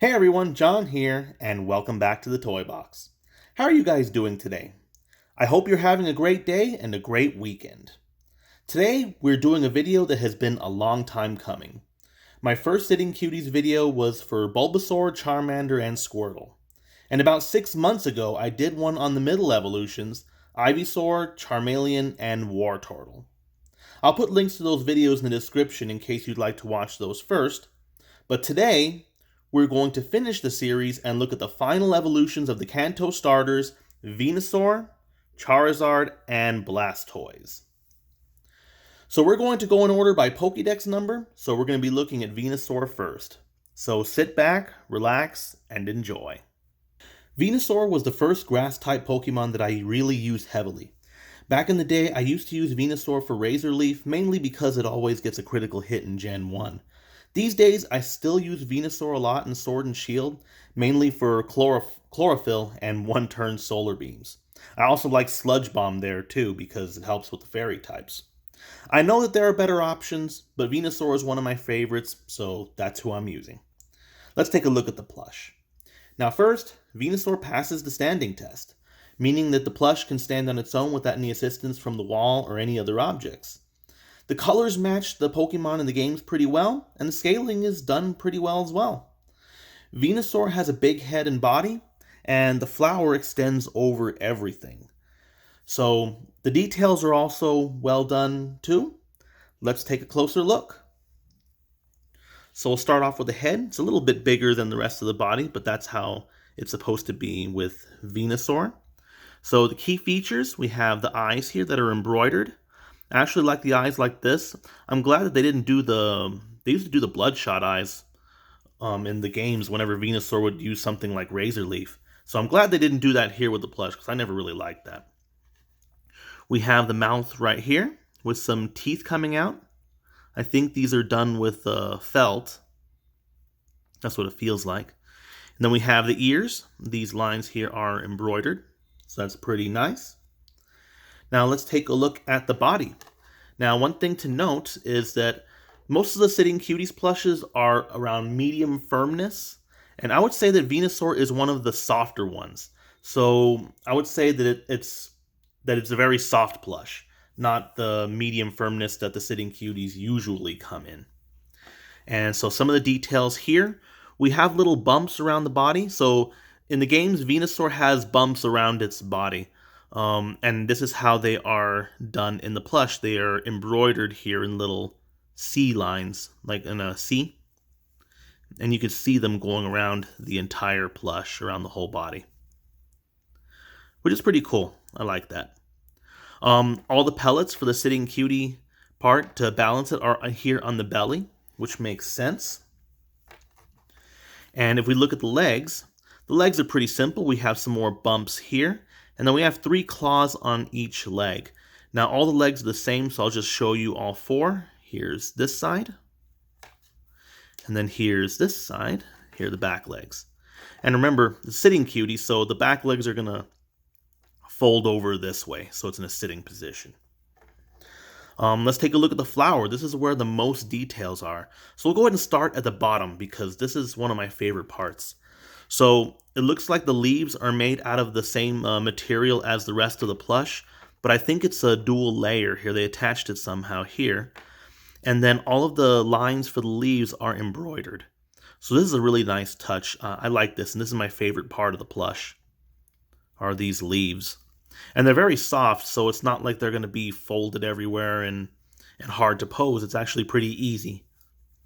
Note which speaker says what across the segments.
Speaker 1: Hey everyone, John here, and welcome back to the Toy Box. How are you guys doing today? I hope you're having a great day and a great weekend. Today, we're doing a video that has been a long time coming. My first Sitting Cuties video was for Bulbasaur, Charmander, and Squirtle. And about 6 months ago, I did one on the middle evolutions, Ivysaur, Charmeleon, and Wartortle. I'll put links to those videos in the description in case you'd like to watch those first, but today, we're going to finish the series and look at the final evolutions of the Kanto starters, Venusaur, Charizard, and Blastoise. So we're going to go in order by Pokédex number, so we're going to be looking at Venusaur first. So sit back, relax, and enjoy. Venusaur was the first grass-type Pokemon that I really used heavily. Back in the day, I used to use Venusaur for Razor Leaf, mainly because it always gets a critical hit in Gen 1. These days, I still use Venusaur a lot in Sword and Shield, mainly for Chlorophyll and one-turn Solar Beams. I also like Sludge Bomb there too, because it helps with the Fairy types. I know that there are better options, but Venusaur is one of my favorites, so that's who I'm using. Let's take a look at the plush. Now first, Venusaur passes the standing test, meaning that the plush can stand on its own without any assistance from the wall or any other objects. The colors match the Pokemon in the games pretty well, and the scaling is done pretty well as well. Venusaur has a big head and body, and the flower extends over everything. So the details are also well done too. Let's take a closer look. So we'll start off with the head. It's a little bit bigger than the rest of the body, but that's how it's supposed to be with Venusaur. So the key features, we have the eyes here that are embroidered. I actually like the eyes like this. I'm glad that they didn't do they used to do the bloodshot eyes in the games whenever Venusaur would use something like Razor Leaf. So I'm glad they didn't do that here with the plush, because I never really liked that. We have the mouth right here with some teeth coming out. I think these are done with felt. That's what it feels like. And then we have the ears. These lines here are embroidered, so that's pretty nice. Now let's take a look at the body. Now one thing to note is that most of the Sitting Cuties plushes are around medium firmness, and I would say that Venusaur is one of the softer ones. So I would say that it's a very soft plush, not the medium firmness that the Sitting Cuties usually come in. And so some of the details here, we have little bumps around the body. So in the games, Venusaur has bumps around its body. And this is how they are done in the plush. They are embroidered here in little C lines, like in a C. And you can see them going around the entire plush, around the whole body. Which is pretty cool. I like that. All the pellets for the Sitting Cutie part to balance it are here on the belly, which makes sense. And if we look at the legs are pretty simple. We have some more bumps here. And then we have 3 claws on each leg. Now all the legs are the same, so I'll just show you all 4. Here's this side. And then here's this side. Here are the back legs. And remember, the Sitting Cutie, so the back legs are going to fold over this way, so it's in a sitting position. Let's take a look at the flower. This is where the most details are. So we'll go ahead and start at the bottom, because this is one of my favorite parts. So it looks like the leaves are made out of the same material as the rest of the plush, but I think it's a dual layer here. They attached it somehow here. And then all of the lines for the leaves are embroidered. So this is a really nice touch. I like this, and this is my favorite part of the plush, are these leaves. And they're very soft, so it's not like they're going to be folded everywhere and hard to pose. It's actually pretty easy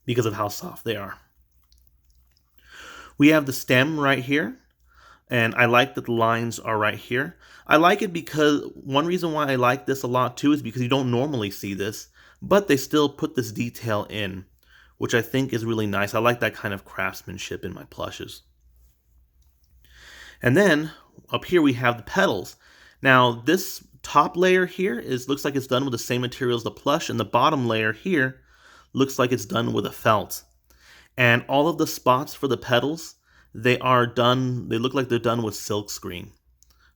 Speaker 1: because of how soft they are. We have the stem right here, and I like that the lines are right here. I like it because one reason why I like this a lot too is because you don't normally see this, but they still put this detail in, which I think is really nice. I like that kind of craftsmanship in my plushes. And then up here we have the petals. Now this top layer here looks like it's done with the same material as the plush, and the bottom layer here looks like it's done with a felt. And all of the spots for the petals, they look like they're done with silk screen.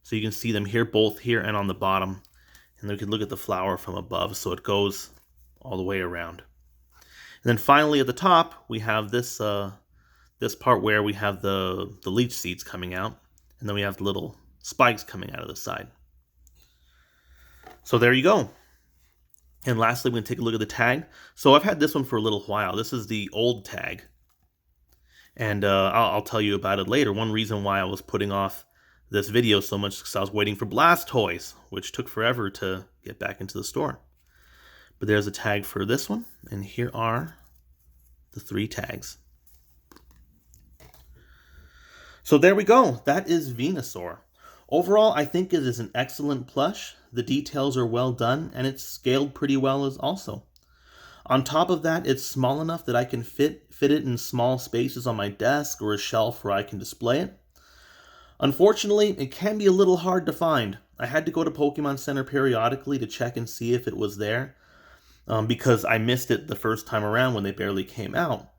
Speaker 1: So you can see them here, both here and on the bottom. And we can look at the flower from above, so it goes all the way around. And then finally at the top, we have this this part where we have the leech seeds coming out, and then we have the little spikes coming out of the side. So there you go. And lastly, we're going to take a look at the tag. So I've had this one for a little while. This is the old tag. And I'll tell you about it later. One reason why I was putting off this video so much is because I was waiting for Blastoise, which took forever to get back into the store. But there's a tag for this one, and here are the 3 tags. So there we go. That is Venusaur. Overall, I think it is an excellent plush. The details are well done, and it's scaled pretty well as also. On top of that, it's small enough that I can fit it in small spaces on my desk or a shelf where I can display it. Unfortunately, it can be a little hard to find. I had to go to Pokémon Center periodically to check and see if it was there, because I missed it the first time around when they barely came out.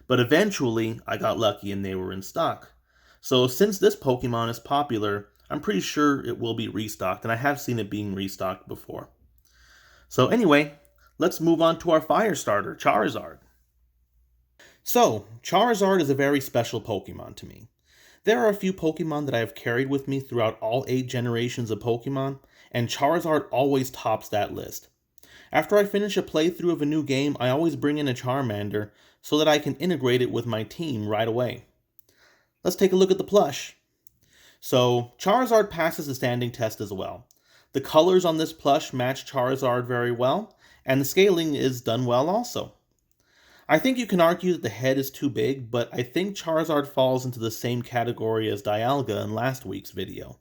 Speaker 1: But eventually, I got lucky and they were in stock. So since this Pokemon is popular, I'm pretty sure it will be restocked, and I have seen it being restocked before. So anyway, let's move on to our fire starter, Charizard. So, Charizard is a very special Pokemon to me. There are a few Pokemon that I have carried with me throughout all 8 generations of Pokemon, and Charizard always tops that list. After I finish a playthrough of a new game, I always bring in a Charmander so that I can integrate it with my team right away. Let's take a look at the plush. So, Charizard passes the standing test as well. The colors on this plush match Charizard very well, and the scaling is done well also. I think you can argue that the head is too big, but I think Charizard falls into the same category as Dialga in last week's video.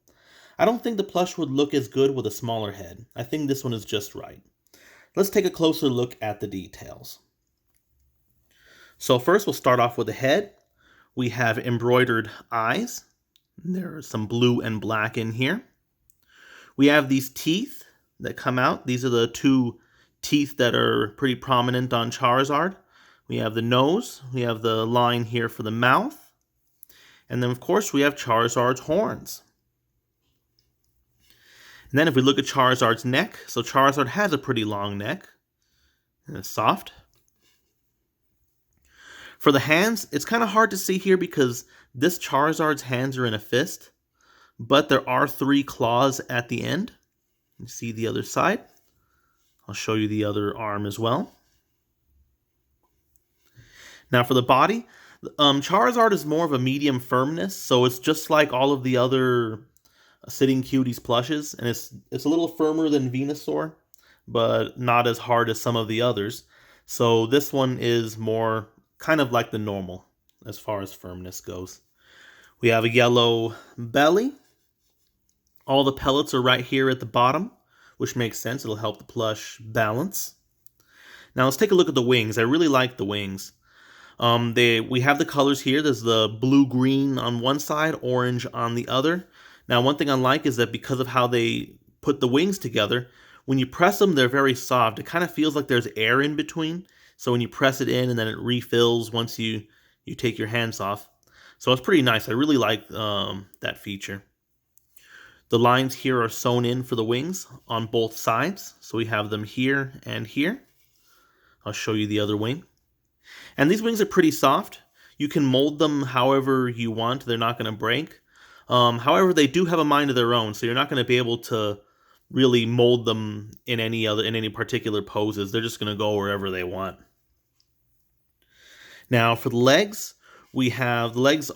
Speaker 1: I don't think the plush would look as good with a smaller head. I think this one is just right. Let's take a closer look at the details. So first we'll start off with the head. We have embroidered eyes. There are some blue and black in here. We have these teeth that come out. These are the 2 teeth that are pretty prominent on Charizard. We have the nose, we have the line here for the mouth, and then of course we have Charizard's horns. And then if we look at Charizard's neck, so Charizard has a pretty long neck, and it's soft. For the hands, it's kind of hard to see here because this Charizard's hands are in a fist, but there are 3 claws at the end. You see the other side. I'll show you the other arm as well. Now for the body, Charizard is more of a medium firmness, so it's just like all of the other Sitting Cuties Plushes, and it's a little firmer than Venusaur, but not as hard as some of the others. So this one is more kind of like the normal as far as firmness goes. We have a yellow belly. All the pellets are right here at the bottom, which makes sense. It'll help the plush balance. Now let's take a look at the wings. I really like the wings. We have the colors here. There's the blue-green on one side, orange on the other. Now, one thing I like is that because of how they put the wings together, when you press them, they're very soft. It kind of feels like there's air in between. So when you press it in and then it refills once you take your hands off. So it's pretty nice. I really like that feature. The lines here are sewn in for the wings on both sides. So we have them here and here. I'll show you the other wing. And these wings are pretty soft. You can mold them however you want. They're not going to break. However, they do have a mind of their own, so you're not going to be able to really mold them in any particular poses. They're just going to go wherever they want. Now for the legs, the legs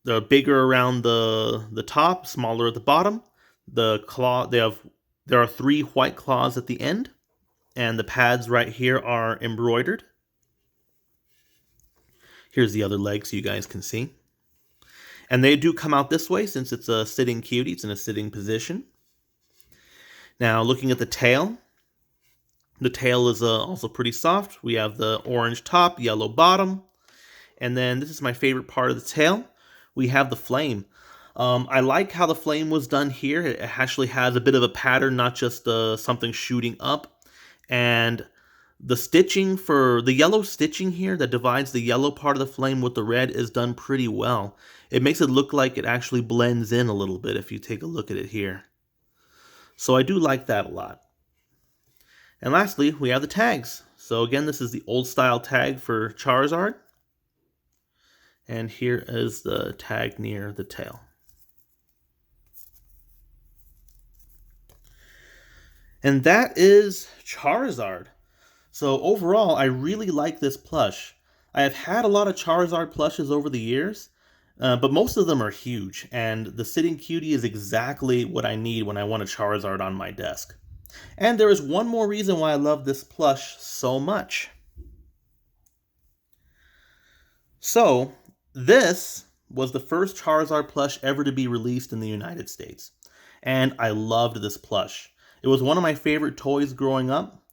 Speaker 1: they're bigger around the top, smaller at the bottom. The claw, there are 3 white claws at the end, and the pads right here are embroidered. Here's the other leg so you guys can see. And they do come out this way since it's a sitting cutie. It's in a sitting position. Now looking at the tail is also pretty soft. We have the orange top, yellow bottom. And then this is my favorite part of the tail. We have the flame. I like how the flame was done here. It actually has a bit of a pattern, not just something shooting up. And the stitching for the yellow stitching here that divides the yellow part of the flame with the red is done pretty well. It makes it look like it actually blends in a little bit if you take a look at it here. So I do like that a lot. And lastly, we have the tags. So again, this is the old style tag for Charizard. And here is the tag near the tail. And that is Charizard. So overall, I really like this plush. I have had a lot of Charizard plushes over the years, but most of them are huge, and the Sitting Cutie is exactly what I need when I want a Charizard on my desk. And there is one more reason why I love this plush so much. So, this was the first Charizard plush ever to be released in the United States, and I loved this plush. It was one of my favorite toys growing up.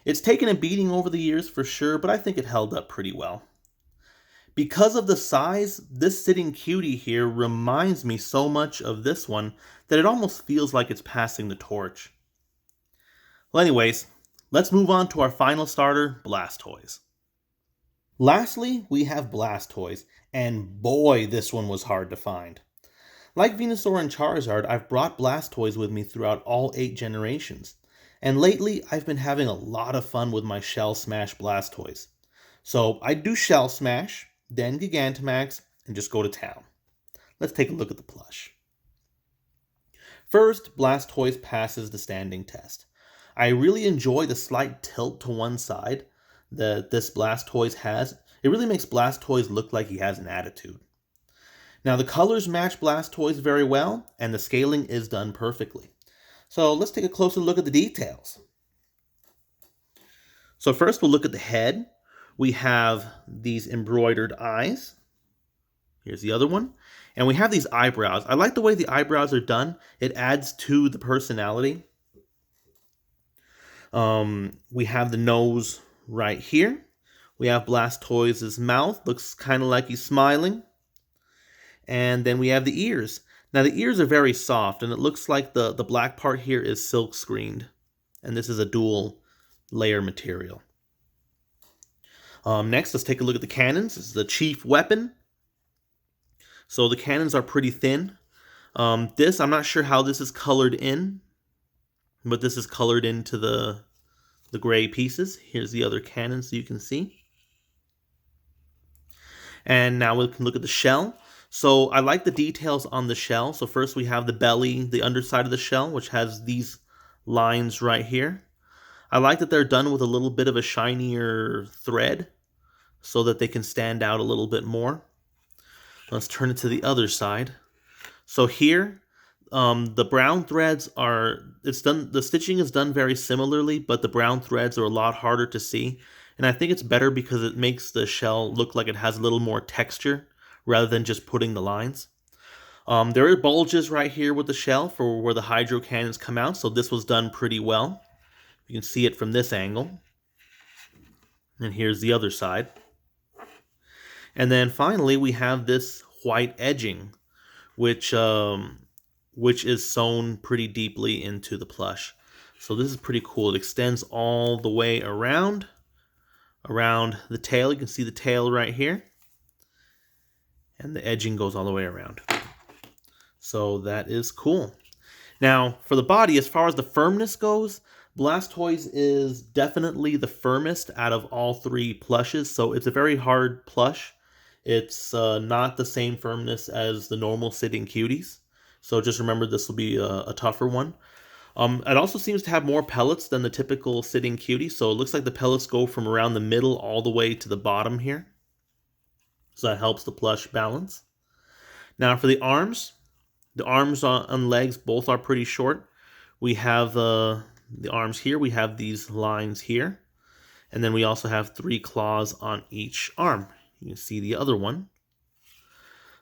Speaker 1: It's taken a beating over the years for sure, but I think it held up pretty well. Because of the size, this Sitting Cutie here reminds me so much of this one that it almost feels like it's passing the torch. Well anyways, let's move on to our final starter, Blastoise. Lastly, we have Blastoise, and boy, this one was hard to find. Like Venusaur and Charizard, I've brought Blastoise with me throughout all 8 generations. And lately, I've been having a lot of fun with my Shell Smash Blastoise. So I do Shell Smash, then Gigantamax, and just go to town. Let's take a look at the plush. First, Blastoise passes the standing test. I really enjoy the slight tilt to one side that this Blastoise has. It really makes Blastoise look like he has an attitude. Now the colors match Blastoise very well, and the scaling is done perfectly. So let's take a closer look at the details. So first we'll look at the head. We have these embroidered eyes. Here's the other one. And we have these eyebrows. I like the way the eyebrows are done. It adds to the personality. We have the nose right here. We have Blastoise's mouth. Looks kind of like he's smiling. And then we have the ears. Now the ears are very soft, and it looks like the black part here is silk screened. And this is a dual layer material. Next, let's take a look at the cannons. This is the chief weapon. So the cannons are pretty thin. I'm not sure how this is colored in, but this is colored into the gray pieces. Here's the other cannon so you can see. And now we can look at the shell. So I like the details on the shell. So first we have the belly, the underside of the shell, which has these lines right here. I like that they're done with a little bit of a shinier thread so that they can stand out a little bit more. Let's turn it to the other side. So here, the brown threads the stitching is done very similarly, but the brown threads are a lot harder to see. And I think it's better because it makes the shell look like it has a little more texture rather than just putting the lines. There are bulges right here with the shell for where the hydro cannons come out, so this was done pretty well. You can see it from this angle. And here's the other side. And then finally we have this white edging, which is sewn pretty deeply into the plush. So this is pretty cool. It extends all the way around the tail. You can see the tail right here. And the edging goes all the way around. So that is cool. Now, for the body, as far as the firmness goes, Blastoise is definitely the firmest out of all 3 plushes. So it's a very hard plush. It's not the same firmness as the normal Sitting Cuties. So just remember this will be a tougher one. It also seems to have more pellets than the typical Sitting Cutie. So it looks like the pellets go from around the middle all the way to the bottom here. So that helps the plush balance. Now for the arms on legs both are pretty short. We have the arms here. We have these lines here. And then we also have 3 claws on each arm. You can see the other one.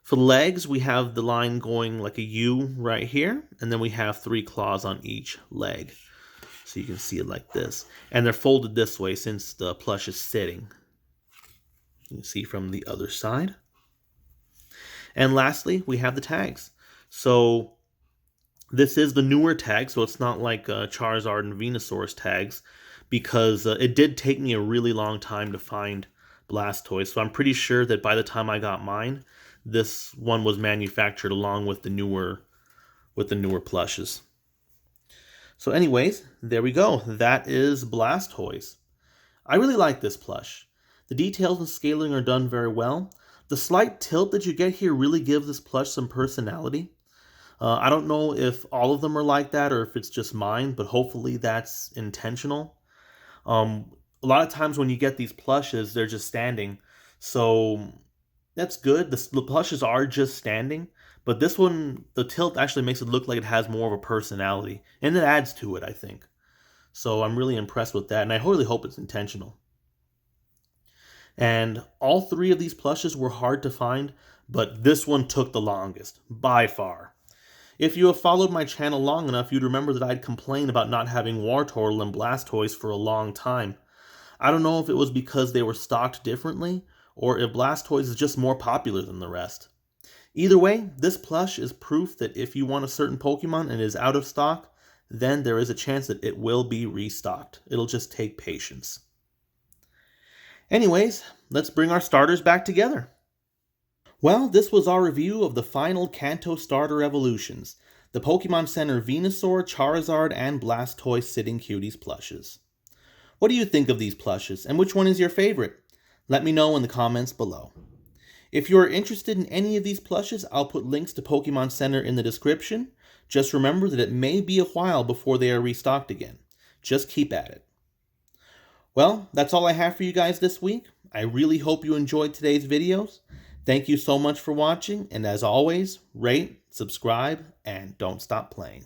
Speaker 1: For the legs, we have the line going like a U right here. And then we have 3 claws on each leg. So you can see it like this. And they're folded this way since the plush is sitting. You can see from the other side. And lastly, we have the tags. So this is the newer tag, so it's not like Charizard and Venusaur's tags, because it did take me a really long time to find Blastoise. So I'm pretty sure that by the time I got mine, this one was manufactured along with the newer plushes. So anyways, there we go. That is Blastoise. I really like this plush. The details and scaling are done very well. The slight tilt that you get here really gives this plush some personality. I don't know if all of them are like that or if it's just mine, but hopefully that's intentional. A lot of times when you get these plushes, they're just standing. So that's good. The plushes are just standing, but this one, the tilt actually makes it look like it has more of a personality, and it adds to it, I think. So I'm really impressed with that, and I really hope it's intentional. And all three of these plushes were hard to find, but this one took the longest, by far. If you have followed my channel long enough, you'd remember that I'd complained about not having Wartortle and Blastoise for a long time. I don't know if it was because they were stocked differently, or if Blastoise is just more popular than the rest. Either way, this plush is proof that if you want a certain Pokemon and it is out of stock, then there is a chance that it will be restocked. It'll just take patience. Anyways, let's bring our starters back together. Well, this was our review of the final Kanto starter evolutions, the Pokémon Center Venusaur, Charizard, and Blastoise Sitting Cuties Plushes. What do you think of these plushes, and which one is your favorite? Let me know in the comments below. If you are interested in any of these plushes, I'll put links to Pokémon Center in the description. Just remember that it may be a while before they are restocked again. Just keep at it. Well, that's all I have for you guys this week. I really hope you enjoyed today's videos. Thank you so much for watching, and as always, rate, subscribe, and don't stop playing.